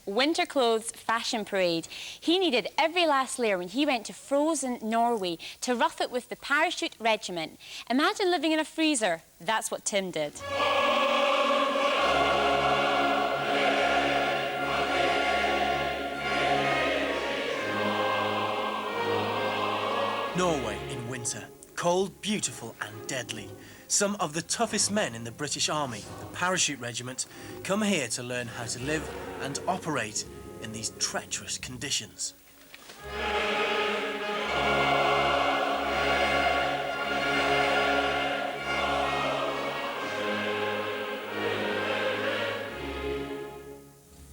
winter clothes fashion parade. He needed every last layer when he went to frozen Norway to rough it with the parachute regiment. Imagine living in a freezer. That's what Tim did. Norway in winter. Cold, beautiful and deadly. Some of the toughest men in the British Army, the Parachute Regiment, come here to learn how to live and operate in these treacherous conditions.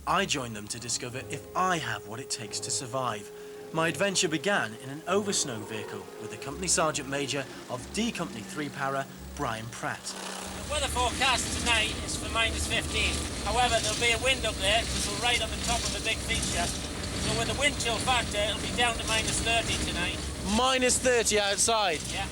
I joined them to discover if I have what it takes to survive. My adventure began in an oversnow vehicle with the Company Sergeant Major of D Company 3 Para, Brian Pratt. The weather forecast tonight is for -15. However, there'll be a wind up there, which will right on the top of the big feature. So with the wind chill factor, it'll be down to -30 tonight. -30 outside? Yeah.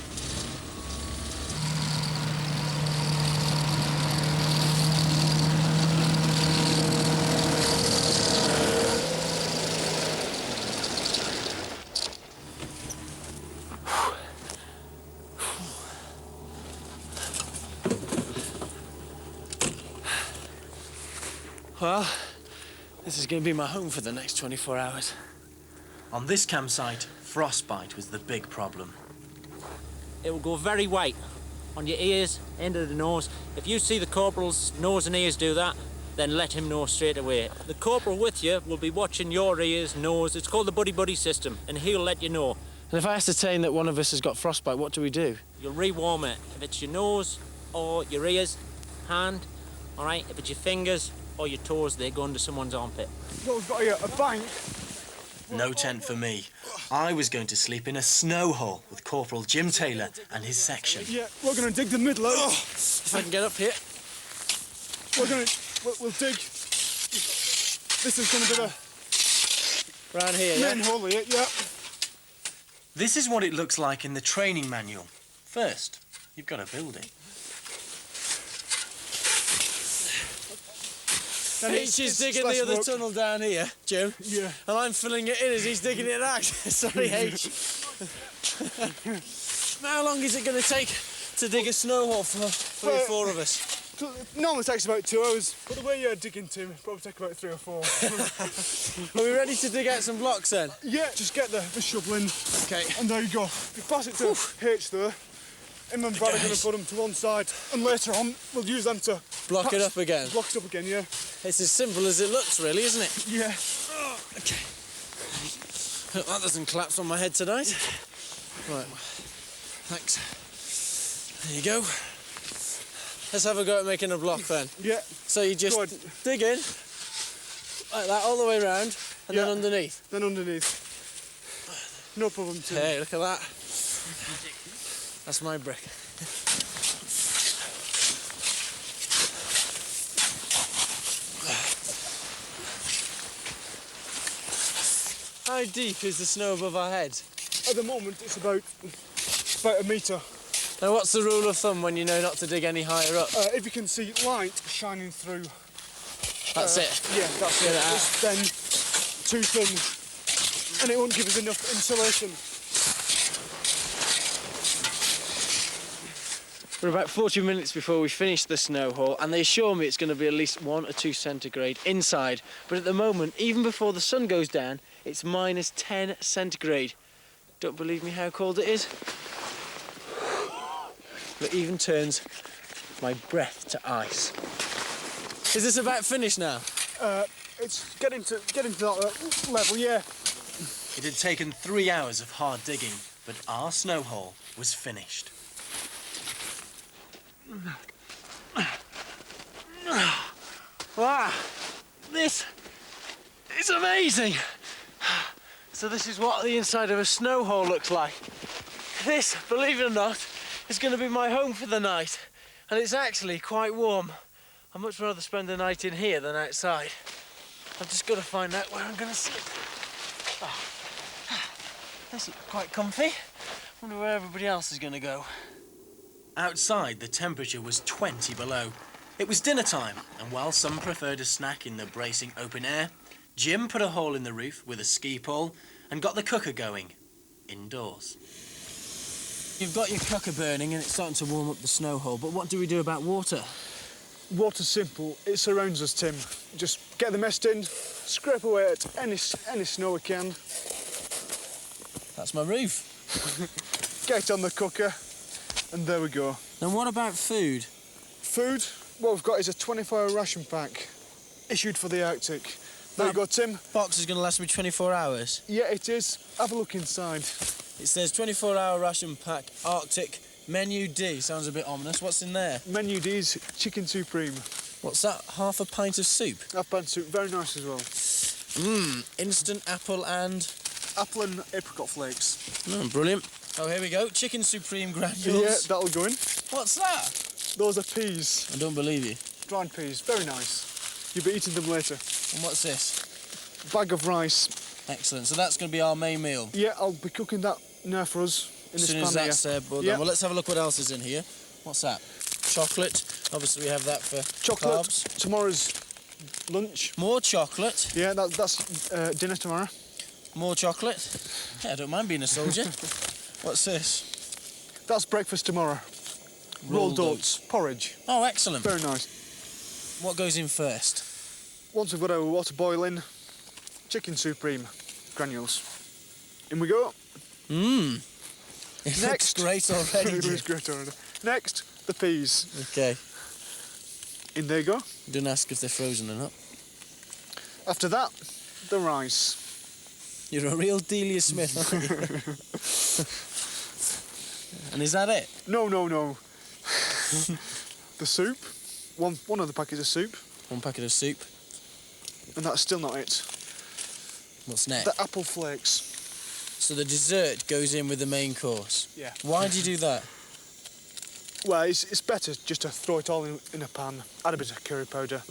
Well, this is going to be my home for the next 24 hours. On this campsite, frostbite was the big problem. It will go very white on your ears, end of the nose. If you see the corporal's nose and ears do that, then let him know straight away. The corporal with you will be watching your ears, nose. It's called the buddy-buddy system, and he'll let you know. And if I ascertain that one of us has got frostbite, what do we do? You'll rewarm it. If it's your nose or your ears, hand, all right? If it's your fingers or your toes, they go under someone's armpit. Well, we've got here a bank. No tent for me. I was going to sleep in a snow hole with Corporal Jim Taylor and his section. Yeah, we're going to dig the middle out. If I can get up here. We'll dig. This is going to be the Round here, yeah? main hole here, yeah. This is what it looks like in the training manual. First, you've got to build it. H is digging the other tunnel down here, Jim. Yeah. And I'm filling it in as he's digging it out. Sorry, H. How long is it going to take to dig a snow hole for the four of us? Normally takes about 2 hours, but the way you're digging, Tim, it'll probably take about 3 or 4. Are we ready to dig out some blocks then? Yeah, just get the shovel in. Okay. And there you go. If you pass it to H there, him and Brad are going to put them to one side, and later on we'll use them to Block it up again. Block it up again, yeah. It's as simple as it looks, really, isn't it? Yeah. Okay. Hope that doesn't collapse on my head tonight. Right. Thanks. There you go. Let's have a go at making a block then. Yeah. So you just dig in, like that, all the way around, and then underneath. Then underneath. No problem, Tim. Hey, look at that. That's my brick. How deep is the snow above our heads? At the moment, it's about a metre. Now, what's the rule of thumb when you know not to dig any higher up? If you can see light shining through. That's it? Yeah, that's it. Out. It's then too thin, and it won't give us enough insulation. We're about 40 minutes before we finish the snow hole, and they assure me it's going to be at least 1 or 2 centigrade inside. But at the moment, even before the sun goes down, it's -10 centigrade. Don't believe me how cold it is? It even turns my breath to ice. Is this about finished now? It's getting to that level, yeah. It had taken 3 hours of hard digging, but our snow hole was finished. Wow, this is amazing. So this is what the inside of a snow hole looks like. This, believe it or not, is going to be my home for the night, and it's actually quite warm. I'd much rather spend the night in here than outside. I've just got to find out where I'm going to sleep. Oh, this looks quite comfy. Wonder where everybody else is going to go. Outside, the temperature was 20 below. It was dinner time, and while some preferred a snack in the bracing open air, Jim put a hole in the roof with a ski pole and got the cooker going indoors. You've got your cooker burning and it's starting to warm up the snow hole, but what do we do about water? Water's simple. It surrounds us, Tim. Just get the mist in, scrape away at any snow we can. That's my roof. Get it on the cooker, and there we go. Then what about food? Food? What we've got is a 24-hour ration pack, issued for the Arctic. There you go, Tim. Box is going to last me 24 hours. Yeah, it is. Have a look inside. It says 24-hour ration pack, Arctic, menu D. Sounds a bit ominous. What's in there? Menu D's chicken supreme. What's that? Half a pint of soup? Half-pint soup, very nice as well. Instant apple and... Apple and apricot flakes. Brilliant. Oh, here we go. Chicken supreme granules. Yeah, that'll go in. What's that? Those are peas. I don't believe you. Dried peas, very nice. You'll be eating them later. And what's this? Bag of rice. Excellent. So that's going to be our main meal. Yeah, I'll be cooking that now for us in As this soon pan as that's here. boiled Yeah. down. Well, let's have a look what else is in here. What's that? Chocolate. Obviously, we have that for Chocolate. carbs. Tomorrow's lunch. More chocolate. Yeah, that's dinner tomorrow. More chocolate. Yeah, I don't mind being a soldier. What's this? That's breakfast tomorrow. Rolled oats, porridge. Oh, excellent. Very nice. What goes in first? Once we've got our water boiling, chicken supreme granules. In we go. It looks great already. It looks great already. Next, the peas. Okay. In there you go. Don't ask if they're frozen or not. After that, the rice. You're a real Delia Smith, aren't you? And is that it? No. The soup. One of the packets of soup. One packet of soup. And that's still not it. What's next? The apple flakes. So the dessert goes in with the main course? Yeah. Why do you do that? Well, it's better just to throw it all in a pan, add a bit of curry powder,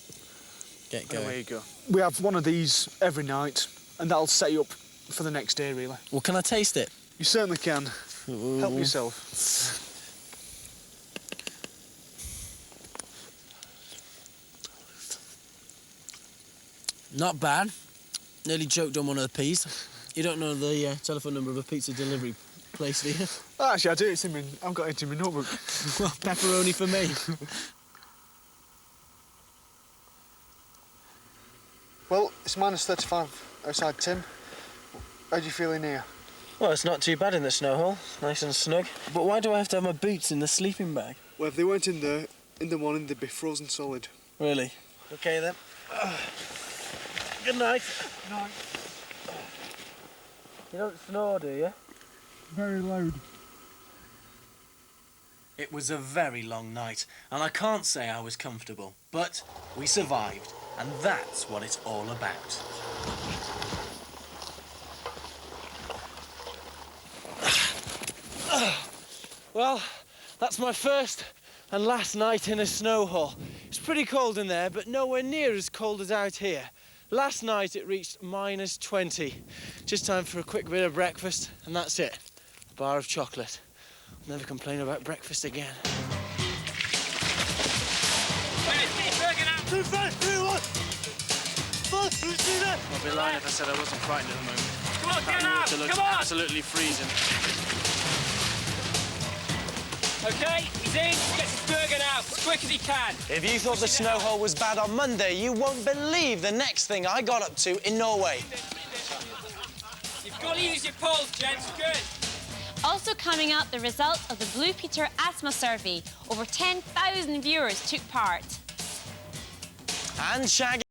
Get and going. away you go. We have one of these every night, and that'll set you up for the next day, really. Well, can I taste it? You certainly can. Ooh. Help yourself. Not bad. Nearly choked on one of the peas. You don't know the telephone number of a pizza delivery place, do you? Oh, actually, I do. I've got it in my notebook. Well, pepperoni for me. Well, it's minus 35 outside, Tim. How do you feel in here? Well, it's not too bad in the snow hole. Nice and snug. But why do I have to have my boots in the sleeping bag? Well, if they weren't in there, in the morning, they'd be frozen solid. Really? Okay, then. Good night. Night. You don't snore, do you? Very loud. It was a very long night, and I can't say I was comfortable, but we survived, and that's what it's all about. Well, that's my first and last night in a snow hole. It's pretty cold in there, but nowhere near as cold as out here. Last night it reached minus 20. Just time for a quick bit of breakfast, and that's it. A bar of chocolate. I'll never complain about breakfast again. 2, 5, 3, 1. Fuck, who's doing that? I'd be lying if I said I wasn't frightened at the moment. Come on, get out! It looks Come on! absolutely freezing. Okay, he's in. Gets his burger now, as quick as he can. If you thought the snow hole was bad on Monday, you won't believe the next thing I got up to in Norway. You've got to use your poles, gents. Good. Also coming up, the results of the Blue Peter asthma survey. Over 10,000 viewers took part. And Shaggy.